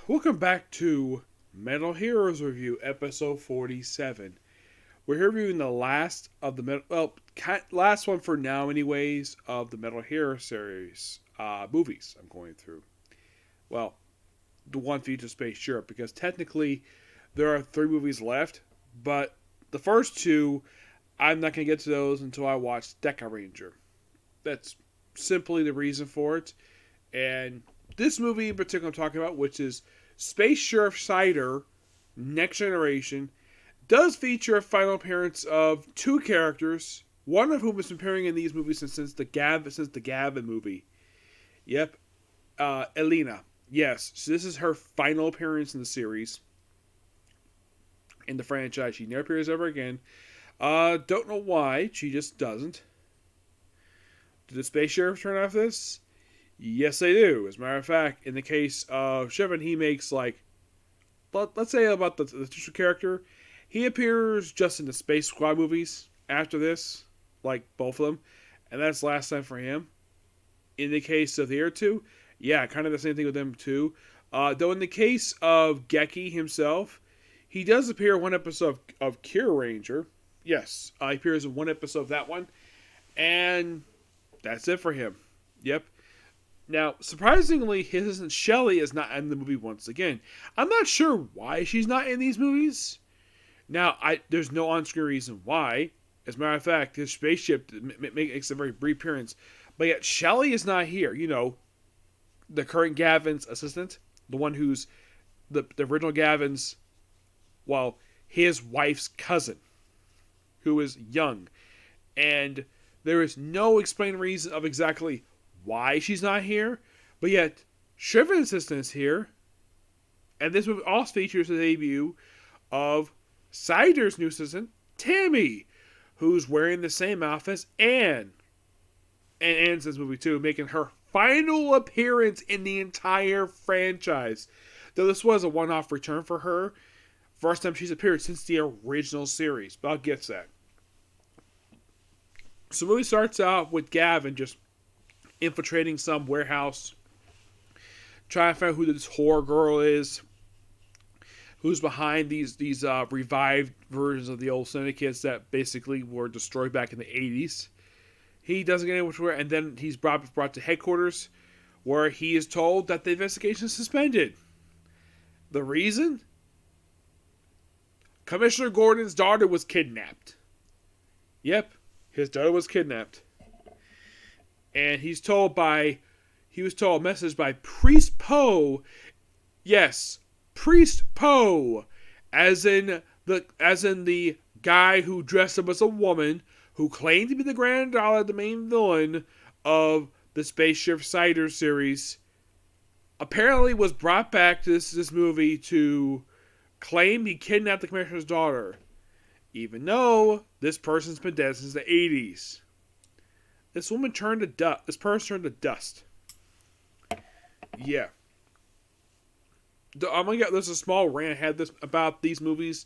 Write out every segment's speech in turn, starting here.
Welcome back to Metal Heroes Review, episode 47. We're here reviewing the last of the last one for now, anyways, of the Metal Hero series movies I'm going through. Well, the one feature Space Europe, because technically there are 3 movies left, but the first 2, I'm not going to get to those until I watch Deca Ranger. That's simply the reason for it. And this movie in particular I'm talking about, which is Space Sheriff Shaider, Next Generation, does feature a final appearance of 2 characters, one of whom has been appearing in these movies since the Gavin movie. Yep, Elena. Yes, so this is her final appearance in the series, in the franchise. She never appears ever again. Don't know why. She just doesn't. Did the Space Sheriff turn off this? Yes, they do. As a matter of fact, in the case of Shevin, he makes let's say about the titular character, he appears just in the Space Squad movies after this, like both of them, and that's the last time for him. In the case of the other 2, yeah, kind of the same thing with them too. Though in the case of Geki himself, he does appear in one episode of Cure Ranger. Yes, he appears in one episode of that one, and that's it for him. Yep. Now, surprisingly, his assistant Shelly is not in the movie once again. I'm not sure why she's not in these movies. Now, there's no on-screen reason why. As a matter of fact, his spaceship makes a very brief appearance. But yet, Shelly is not here. You know, the current Gavin's assistant. The one who's the original Gavin's, well, his wife's cousin. Who is young. And there is no explained reason of exactly why she's not here, but yet Shriven's assistant is here, and this movie also features the debut of Shaider's new assistant, Tammy, who's wearing the same outfit as Anne. And Anne's in this movie too, making her final appearance in the entire franchise. Though this was a one-off return for her, first time she's appeared since the original series, but I'll get to that. So the movie starts out with Gavin just infiltrating some warehouse, trying to find out who this whore girl is, who's behind these revived versions of the old syndicates that basically were destroyed back in the 80s. He doesn't get anywhere, and then he's brought to headquarters, where he is told that the investigation is suspended. The reason? Commissioner Gordon's daughter was kidnapped. Yep, his daughter was kidnapped. And he was told a message by Priest Poe. Yes, Priest Poe, as in the guy who dressed up as a woman, who claimed to be the granddaughter of the main villain of the Space Sheriff Shaider series. Apparently was brought back to this movie to claim he kidnapped the commissioner's daughter, even though this person's been dead since the 80s. This person turned to dust. Yeah. There's a small rant I had about these movies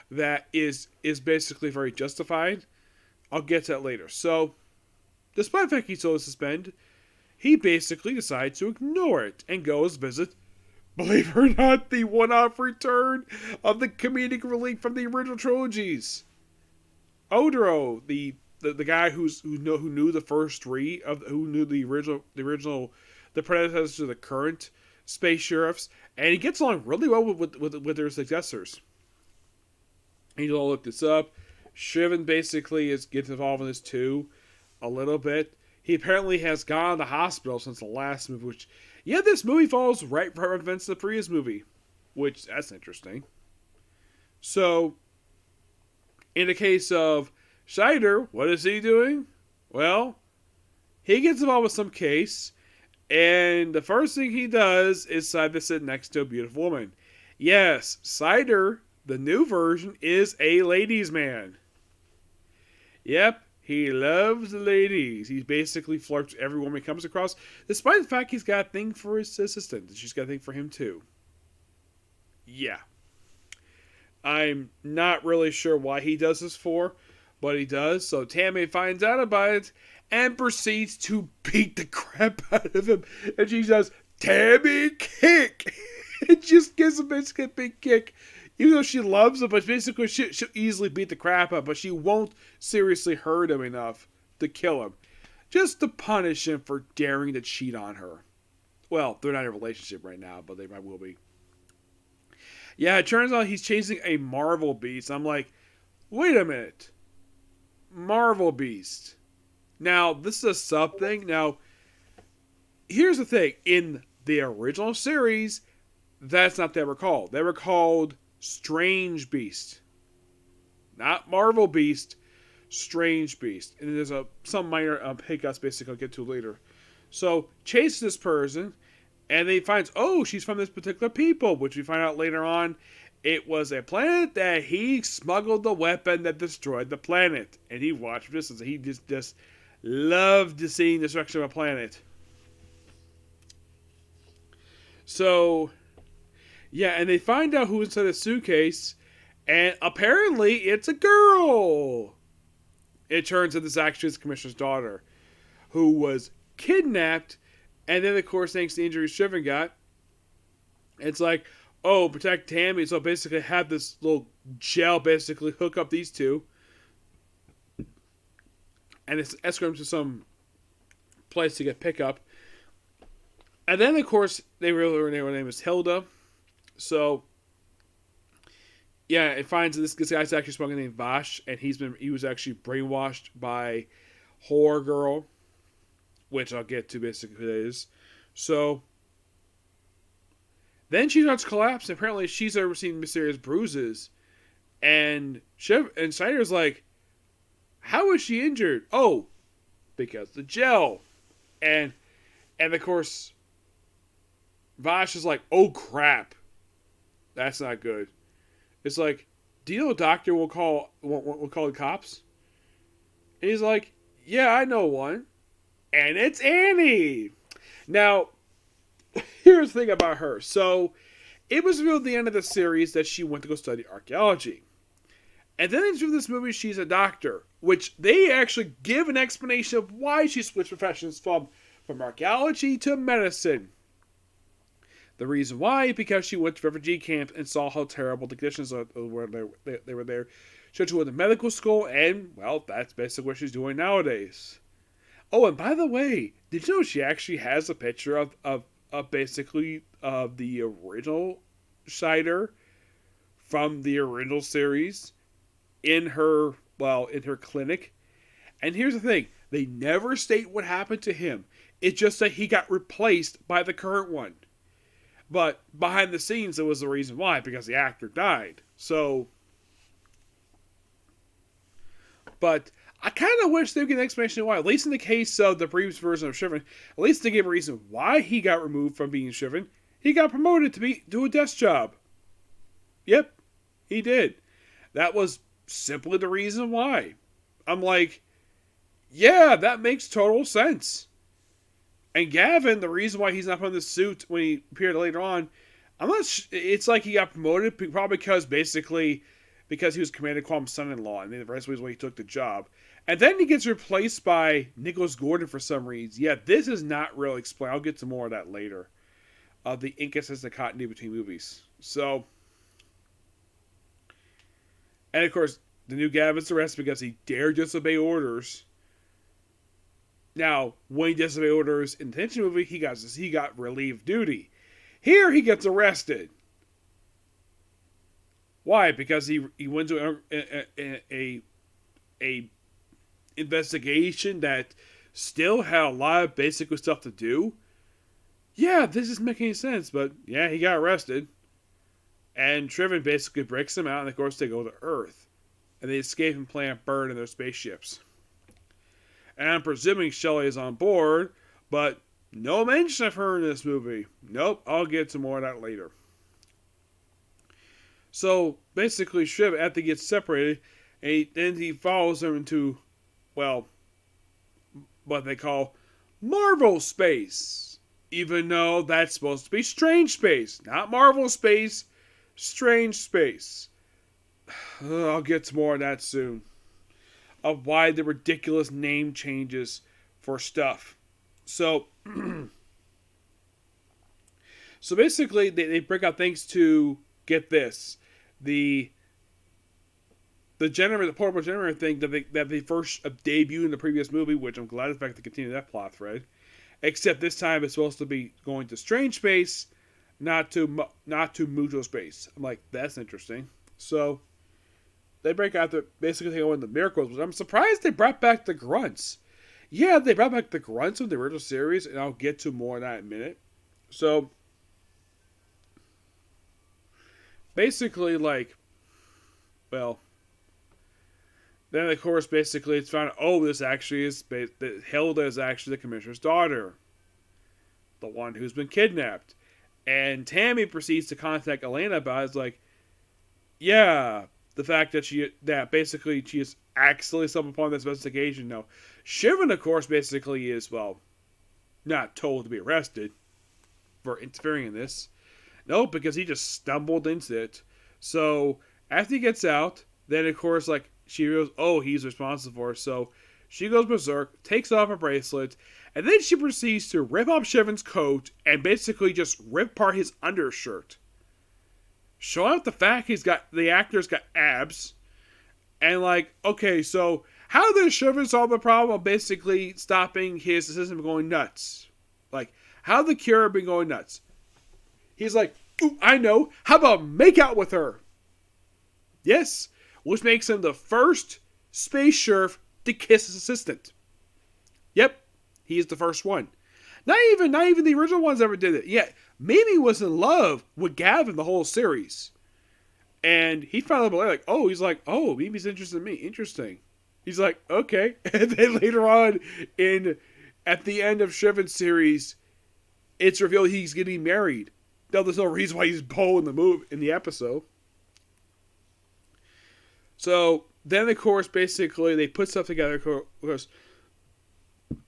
that is basically very justified. I'll get to that later. So, despite the fact he's told to suspend, he basically decides to ignore it and goes visit, believe it or not, the one-off return of the comedic relief from the original trilogies. Odoro, the guy who knew the first 3 who knew the predecessors to the current space sheriffs, and he gets along really well with their successors. He's all looked this up. Shriven basically gets involved in this too, a little bit. He apparently has gone to the hospital since the last movie, which, yeah, this movie follows right from events of the previous movie, which that's interesting. So, in the case of Shaider, what is he doing? Well, he gets involved with some case, and the first thing he does is decide to sit next to a beautiful woman. Yes, Shaider, the new version, is a ladies' man. Yep, he loves the ladies. He basically flirts with every woman he comes across, despite the fact he's got a thing for his assistant. She's got a thing for him too. Yeah. I'm not really sure why he does this for, but he does. So Tammy finds out about it and proceeds to beat the crap out of him. And she says, "Tammy, kick!" gives him basically a big kick. Even though she loves him, but basically she'll easily beat the crap out, but she won't seriously hurt him enough to kill him. Just to punish him for daring to cheat on her. Well, they're not in a relationship right now, but they might will be. Yeah, it turns out he's chasing a Marvel Beast. I'm like, wait a minute. Marvel Beast. Now, this is a sub thing. Now, here's the thing. In the original series, that's not what they were called. They were called Strange Beast. Not Marvel Beast, Strange Beast. And there's some minor hiccups basically I'll get to later. So, chases this person, and they finds, oh, she's from this particular people, which we find out later on. It was a planet that he smuggled the weapon that destroyed the planet. And he watched this, and he just loved seeing the destruction of a planet. So, yeah, and they find out who's inside the suitcase, and apparently it's a girl. It turns out this actually is the commissioner's daughter, who was kidnapped, and then, of course, thanks to the injuries Shriven got, it's like, oh, protect Tammy, so basically have this little gel basically hook up these two, and it's escort them to some place to get pickup. And then, of course, they realize her name is Hilda. So, yeah, it finds this guy's actually smoking named Vash, and he was actually brainwashed by Horror Girl, which I'll get to basically who that is. So, then she starts collapsing. Apparently, she's ever seen mysterious bruises, and Shaider's like, "How was she injured?" Oh, because the gel, and of course, Vash is like, "Oh crap, that's not good." It's like, "Do you know a doctor will call the cops?" And he's like, "Yeah, I know one, and it's Annie." Now, here's the thing about her. So, it was revealed at the end of the series that she went to go study archaeology. And then through this movie, she's a doctor, which they actually give an explanation of why she switched professions from archaeology to medicine. The reason why, because she went to refugee camp and saw how terrible the conditions were they were there. She went to medical school, and, well, that's basically what she's doing nowadays. Oh, and by the way, did you know she actually has a picture of basically the original Shaider from the original series in her clinic? And here's the thing, they never state what happened to him. It's just that he got replaced by the current one. But behind the scenes, there was the reason why, because the actor died. So, but I kind of wish they would get an explanation why. At least in the case of the previous version of Shriven, at least they gave a reason why he got removed from being Shriven. He got promoted to a desk job. Yep, he did. That was simply the reason why. I'm like, yeah, that makes total sense. And Gavin, the reason why he's not putting the suit when he appeared later on, it's like he got promoted probably because he was Commander Qualm's son-in-law, and the rest was why he took the job. And then he gets replaced by Nicholas Gordon for some reason. Yeah, this is not really explained. I'll get to more of that later. The inconsistent continuity between movies. So, and of course, the new Gavin's arrested because he dared disobey orders. Now, when he disobeyed orders in the Tension movie, he got relieved duty. Here, he gets arrested. Why? Because he went to a investigation that still had a lot of basic stuff to do. Yeah, this isn't making any sense, but yeah, he got arrested. And Shriven basically breaks him out, and of course they go to Earth. And they escape and plant Bird in their spaceships. And I'm presuming Shelley is on board, but no mention of her in this movie. Nope, I'll get to more of that later. So, basically, Shiv, after he gets separated, and then he follows them into, well, what they call Marvel space. Even though that's supposed to be Strange Space. Not Marvel space, Strange Space. I'll get to more of that soon. Of why the ridiculous name changes for stuff. So So basically, they break out things to get this. The the portable generator thing that they first debuted in the previous movie, which I'm glad the fact to continue that plot thread. Except this time it's supposed to be going to strange space, not to mutual space. I'm like, that's interesting. So they break out the basically they go into miracles, but I'm surprised they brought back the grunts. Yeah, they brought back the grunts of the original series, and I'll get to more of that in a minute. So basically, like, well, then of course, basically, it's found. Oh, this actually is that Hilda is actually the commissioner's daughter, the one who's been kidnapped. And Tammy proceeds to contact Elena about it. It's like, yeah, the fact that basically she is accidentally stumbled upon this investigation. Now, Shivan, of course, basically is, well, not told to be arrested for interfering in this. No, because he just stumbled into it. So after he gets out, then of course, like, she goes, oh, he's responsible for it. So she goes berserk, takes off her bracelet, and then she proceeds to rip off Shivan's coat and basically just rip apart his undershirt. Showing out the fact the actor's got abs. And like, okay, so how does Shivan solve the problem of basically stopping his assistant from going nuts? Like, how the cure been going nuts? He's like, ooh, I know. How about make out with her? Yes, which makes him the first space sheriff to kiss his assistant. Yep, he is the first one. Not even the original ones ever did it. Yeah, Mimi was in love with Gavin the whole series. And he found out like, oh, he's like, oh, Mimi's interested in me. Interesting. He's like, okay. And then later on, at the end of Shivan's series, it's revealed he's getting married. Now, there's no reason why he's Bo in the episode. So then, of course, basically they put stuff together. Of course,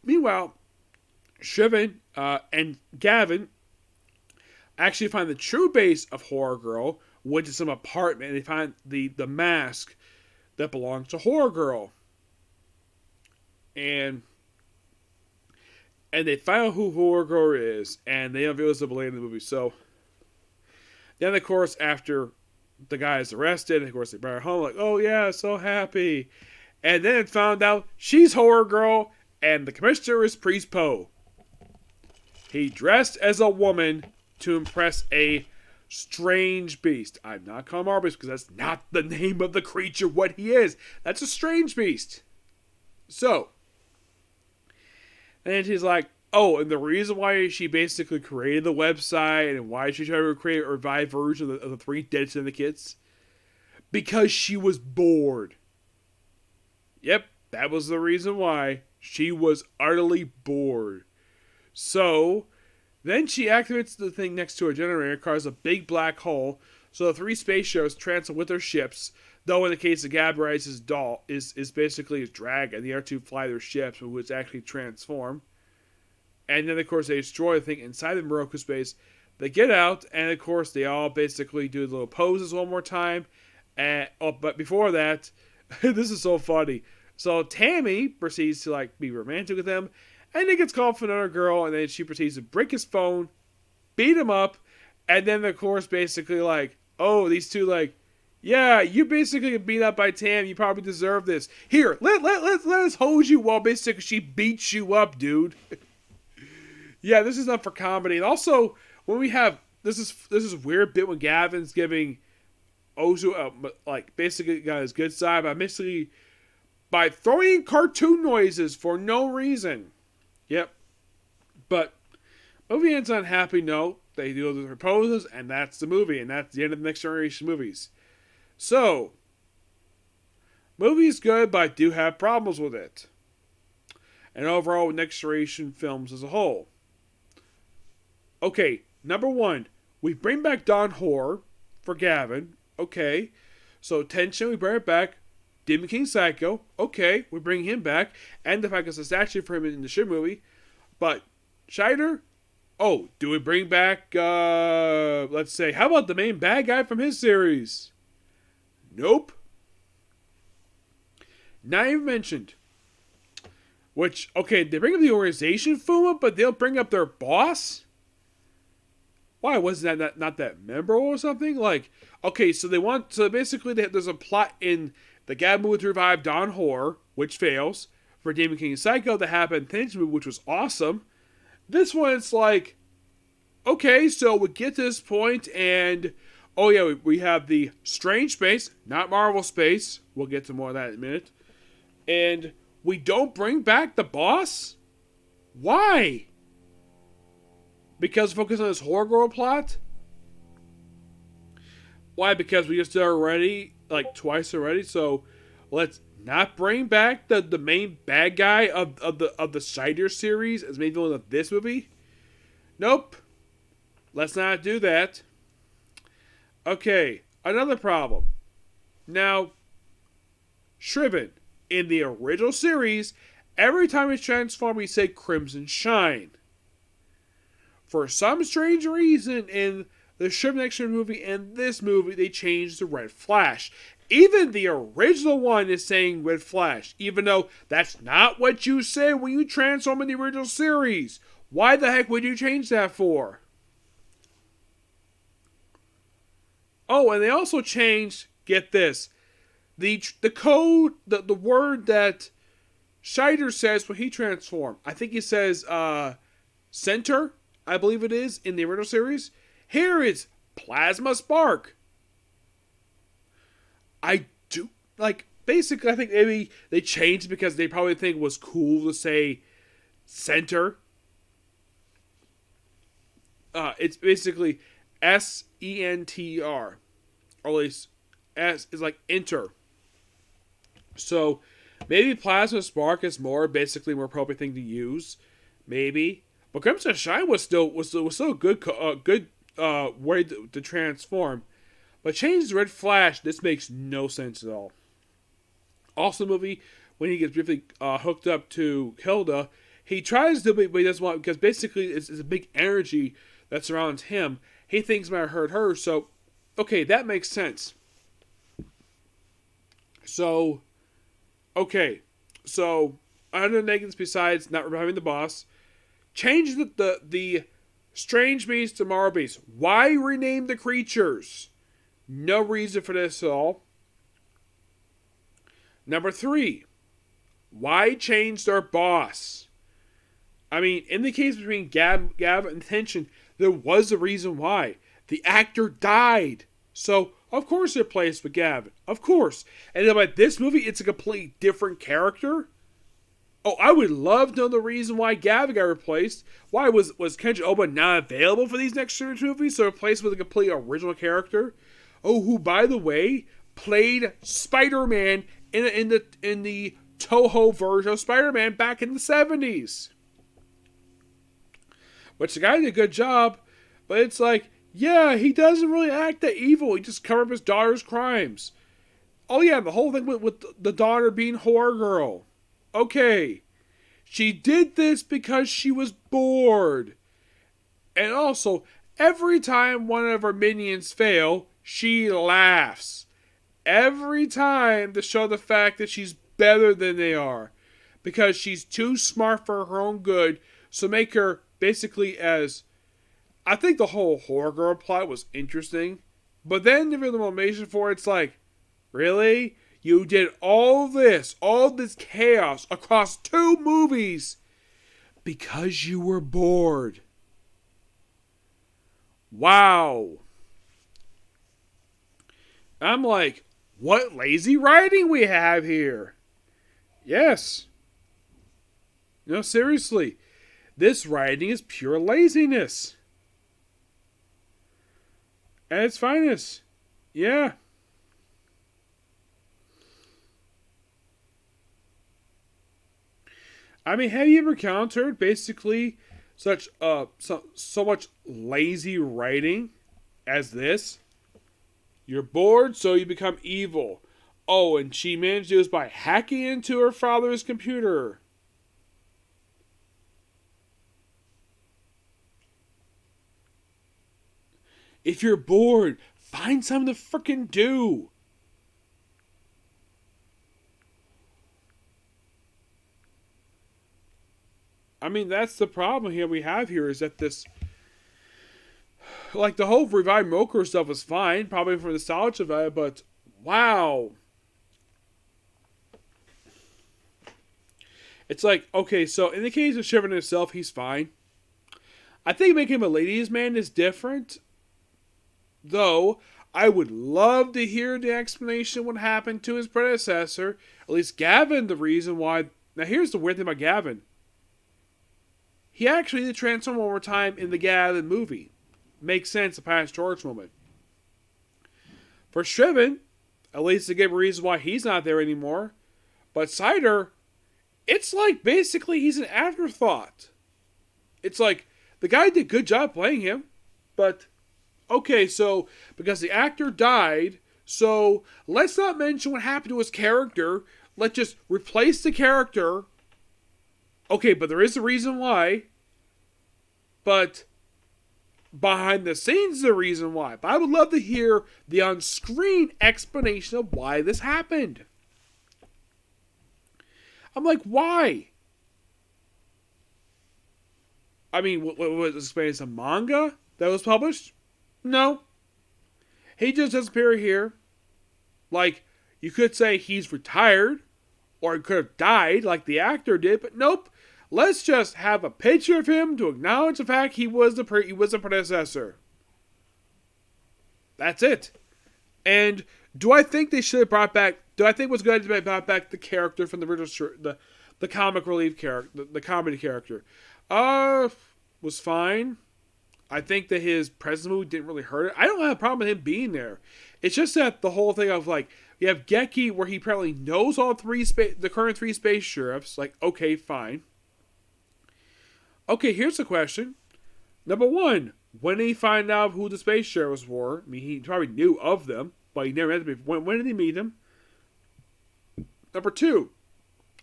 meanwhile, Shivan and Gavin actually find the true base of Horror Girl, which is some apartment. And they find the mask that belongs to Horror Girl, and they find out who Horror Girl is, and they unveil this later in the movie. So then, of course, after the guy is arrested, of course, they bring her home, like, oh yeah, so happy. And then it found out she's Horror Girl, and the commissioner is Priest Poe. He dressed as a woman to impress a strange beast. I'm not calling him Arby's because that's not the name of the creature, what he is. That's a strange beast. So, and she's like, oh, and the reason why she basically created the website and why she tried to create a revived version of the three Dead Syndicates, because she was bored. Yep, that was the reason why. She was utterly bored. So, then she activates the thing next to her generator, causes a big black hole, so the three space ships transfer with their ships, though in the case of Gabriel's doll, is basically his dragon. The other two fly their ships, which actually transform. And then, of course, they destroy the thing inside the Moroku space. They get out, and of course, they all basically do little poses one more time. But before that, this is so funny. So Tammy proceeds to like be romantic with him, and he gets called for another girl, and then she proceeds to break his phone, beat him up, and then, of course, basically like, oh, these two like, yeah, you basically get beat up by Tam. You probably deserve this. Here, let us hold you while basically she beats you up, dude. Yeah, this is not for comedy. And also, when we have this is weird bit when Gavin's giving Ozu like basically got his good side by throwing cartoon noises for no reason. Yep. But movie ends on a happy note. They do the proposes, and that's the movie, and that's the end of the Next Generation movies. So, movie's good, but I do have problems with it. And overall, with Next Generation films as a whole. Okay, number one, we bring back Don Horror for Gavin. Okay. So, Tension, we bring it back. Demon King Psycho. Okay, we bring him back. And the fact there's a statue for him in the ship movie. But, Shaider? Oh, do we bring back, let's say, how about the main bad guy from his series? Nope. Not even mentioned. Which, okay, they bring up the organization Fuma, but they'll bring up their boss? Why wasn't that not that memorable or something? Like, okay, so basically there's a plot in the Gab movie to revive Don Horror, which fails. For Demon King Psycho, that happened in Tension movie, which was awesome. This one, it's like, okay, so we get to this point, and oh yeah, we have the Strange Space, not Marvel Space. We'll get to more of that in a minute. And we don't bring back the boss? Why? Because focus on this horror girl plot? Why? Because we just did already, like twice already. So let's not bring back the main bad guy of the Shaider series as main villain of this movie. Nope. Let's not do that. Okay, another problem. Now, Shriven, in the original series, every time he's transformed, we say Crimson Shine. For some strange reason, in the Shriven Action movie and this movie, they changed the Red Flash. Even the original one is saying Red Flash, even though that's not what you say when you transform in the original series. Why the heck would you change that for? Oh, and they also changed, get this, the code, the word that Shaider says when he transforms. I think he says center, I believe it is, in the original series. Here it's Plasma Spark. I do, like, basically I think maybe they changed because they probably think it was cool to say center. It's basically SENTER. Or at least S is like enter. So maybe Plasma Spark is basically more appropriate thing to use. Maybe. But Crimson Shine was still a good way to transform. But change the Red Flash, this makes no sense at all. Also, the movie, when he gets briefly hooked up to Hilda, he tries to, but he doesn't want, because basically it's a big energy that surrounds him. He thinks might hurt her, so, okay, that makes sense. So, okay, so, other negatives besides not reviving the boss, change the Strange Beast to Marvel Beast. Why rename the creatures? No reason for this at all. Number 3, why change their boss? I mean, in the case between Gab and Tension, there was a reason why. The actor died. So, of course they're placed with Gavin. Of course. And then by this movie, it's a completely different character. Oh, I would love to know the reason why Gavin got replaced. Why was Kenji Oba not available for these next series movies? So replaced with a completely original character. Oh, who, by the way, played Spider-Man in the Toho version of Spider-Man back in the 70s. Which the guy did a good job, but it's like, yeah, he doesn't really act that evil. He just covered up his daughter's crimes. Oh yeah, the whole thing with the daughter being horror girl. Okay. She did this because she was bored. And also, every time one of her minions fail, she laughs. Every time to show the fact that she's better than they are. Because she's too smart for her own good, so make her basically as... I think the whole horror girl plot was interesting. But then the real motivation for it's like, really? You did all this chaos across 2 movies because you were bored. Wow. I'm like, what lazy writing we have here. Yes. No, seriously. This writing is pure laziness. At its finest. Yeah. I mean, have you ever encountered basically such so much lazy writing as this? You're bored, so you become evil. Oh, and she managed to do this by hacking into her father's computer. If you're bored, find something to frickin' do. I mean, that's the problem here we have here is that this Like, the whole revived Moker stuff was fine, probably for the nostalgia vibe, but wow. It's like, okay, so in the case of Shivering himself, he's fine. I think making him a ladies' man is different. Though, I would love to hear the explanation what happened to his predecessor. At least Gavin, the reason why. Now, here's the weird thing about Gavin. He actually did transform over time in the Gavin movie. Makes sense, the past George moment. For Shriven, at least to give a reason why he's not there anymore. But Shaider, it's like basically he's an afterthought. It's like the guy did a good job playing him, but okay, so because the actor died, so let's not mention what happened to his character. Let's just replace the character. Okay, but there is a reason why. But behind the scenes, the reason why. But I would love to hear the on-screen explanation of why this happened. I'm like, why? I mean, what was explained as a manga that was published? No. He just disappeared here. Like, you could say he's retired, or he could have died like the actor did, but nope. Let's just have a picture of him to acknowledge the fact he was the predecessor. That's it. And do I think they should have brought back? Do I think it was good to brought back the character from the original, the comic relief character, the comedy character? Was fine. I think that his presence movie didn't really hurt it. I don't have a problem with him being there. It's just that the whole thing of like you have Geki where he apparently knows all the current three space sheriffs. Like, okay, fine. Okay, here's the question. Number one, when did he find out who the space sheriffs were? I mean, he probably knew of them, but he never had to be. When did he meet them? Number two,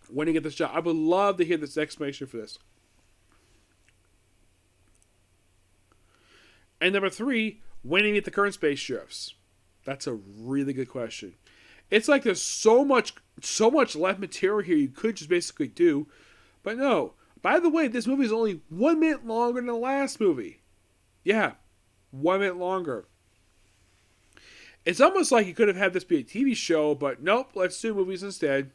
when did he get this job? I would love to hear this explanation for this. And number three, when did he meet the current space sheriffs? That's a really good question. It's like there's so much left material here you could just basically do, but no. By the way, this movie is only 1 minute longer than the last movie. Yeah, 1 minute longer. It's almost like you could have had this be a TV show, but nope, let's do movies instead.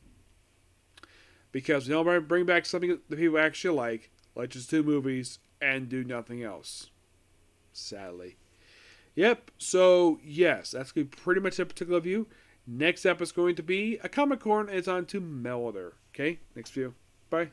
Because we don't bring back something that people actually like. Let's just do movies and do nothing else. Sadly. Yep, so yes, that's going to be pretty much a particular view. Next up is going to be a Comic Corn, and it's on to Melder. Okay, next view. Bye.